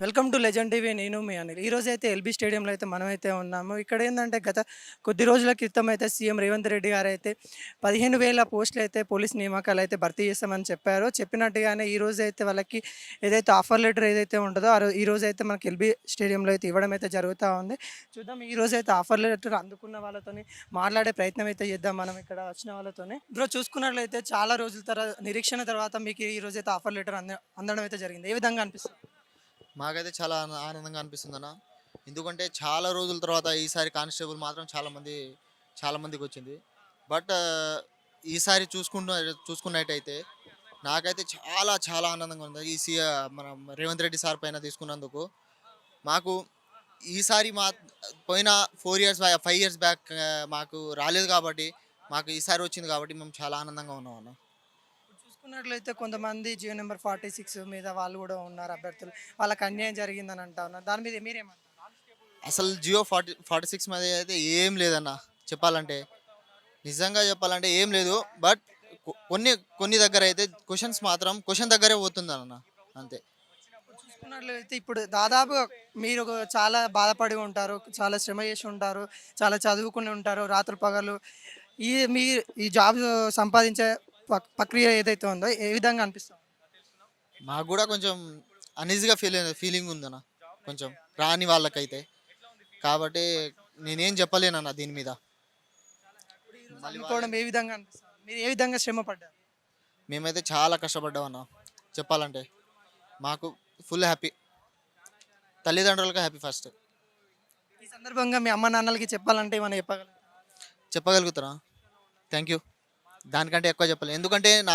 Welcome to legend TV. నేను మీ అనిల్. ఈరోజు అయితే ఎల్బీ స్టేడియంలో అయితే మనమైతే ఉన్నాము. ఇక్కడ ఏంటంటే గత కొద్ది రోజుల క్రితం అయితే సీఎం రేవంత్ రెడ్డి గారు అయితే 15,000 పోస్టులు అయితే పోలీస్ నియామకాలు అయితే భర్తీ చేస్తామని చెప్పారు. చెప్పినట్టుగానే ఈ రోజు అయితే వాళ్ళకి ఏదైతే ఆఫర్ లెటర్ ఏదైతే ఉంటుందో ఈ రోజు అయితే మనకి ఎల్బీ స్టేడియంలో అయితే ఇవ్వడం అయితే జరుగుతూ ఉంది. చూద్దాం ఈ రోజు అయితే ఆఫర్ లెటర్ అందుకున్న వాళ్ళతోని మాట్లాడే ప్రయత్నం అయితే చేద్దాం మనం ఇక్కడ వచ్చిన వాళ్ళతోనే. బ్రో, చూసుకున్నట్లయితే చాలా రోజుల తర్వాత నిరీక్షణ తర్వాత మీకు ఈ రోజు అయితే ఆఫర్ లెటర్ అందడం అయితే జరిగింది. ఏ విధంగా అనిపిస్తుంది? మాకైతే చాలా ఆనందంగా అనిపిస్తుంది అన్న. ఎందుకంటే చాలా రోజుల తర్వాత ఈసారి కానిస్టేబుల్ మాత్రం చాలా మందికి వచ్చింది. బట్ ఈసారి చూసుకున్నట్టయితే నాకైతే చాలా ఆనందంగా ఉంది. మన రేవంత్ రెడ్డి సార్ పైన తీసుకున్నందుకు మాకు ఈసారి పోయిన 5 ఇయర్స్ బ్యాక్ మాకు రాలేదు కాబట్టి మాకు ఈసారి వచ్చింది కాబట్టి మేము చాలా ఆనందంగా ఉన్నాం అన్న. చూసుకున్నట్లయితే కొంతమంది జియో నెంబర్ 46 మీద వాళ్ళు కూడా ఉన్నారు అభ్యర్థులు. వాళ్ళకి అన్యాయం జరిగిందని అంటా ఉన్నారు. దాని మీద మీరేమంటారు? అసలు జియో 46 మీద అయితే ఏం లేదన్న. చెప్పాలంటే నిజంగా చెప్పాలంటే ఏం లేదు. బట్ కొన్ని దగ్గర అయితే క్వశ్చన్ దగ్గరే పోతుందన్న, అంతే. చూసుకున్నట్లయితే ఇప్పుడు దాదాపు మీరు చాలా బాధపడి ఉంటారు, చాలా శ్రమ చేసి ఉంటారు, చాలా చదువుకుని ఉంటారు, రాత్రి పగలు మీ ఈ జాబ్ సంపాదించే ప్రక్రియ ఏదైతే ఉందో ఏ విధంగా అనిపిస్తుంది? మాకు కూడా కొంచెం అనీజీగా ఫీలింగ్ ఉందన్న, కొంచెం రాని వాళ్ళకైతే. కాబట్టి నేనేం చెప్పలేనన్న దీని మీద. అనుకోవడం ఏ విధంగా అనిపిస్తుంది? మీరు ఏ విధంగా శ్రమ పడ్డారు? మేమైతే చాలా కష్టపడ్డామన్న. చెప్పాలంటే మాకు ఫుల్ హ్యాపీ. తల్లిదండ్రులకు హ్యాపీ ఫస్ట్. ఈ సందర్భంగా మీ అమ్మ నాన్నలకి చెప్పాలంటే ఏమైనా చెప్పగలరు? చెప్పగలుగుతారా? Thank you. దానికంటే ఎక్కువ చెప్పలేను, ఎందుకంటే నా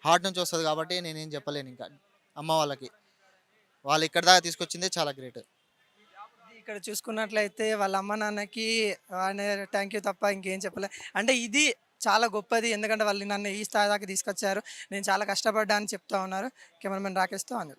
హార్ట్ నుంచి వస్తుంది కాబట్టి నేనేం చెప్పలేను ఇంకా అమ్మ వాళ్ళకి. వాళ్ళు ఇక్కడ దాకా తీసుకొచ్చిందే చాలా గ్రేట్. ఇక్కడ చూసుకున్నట్లయితే వాళ్ళ అమ్మ నాన్నకి ఆయన థ్యాంక్ యూ తప్ప ఇంకేం చెప్పలే. అంటే ఇది చాలా గొప్పది, ఎందుకంటే వాళ్ళు నన్ను ఈ స్థాయి దాకా తీసుకొచ్చారు, నేను చాలా కష్టపడ్డా అని చెప్తా ఉన్నారు. కెమెరామెన్ రాకేష్తో అని.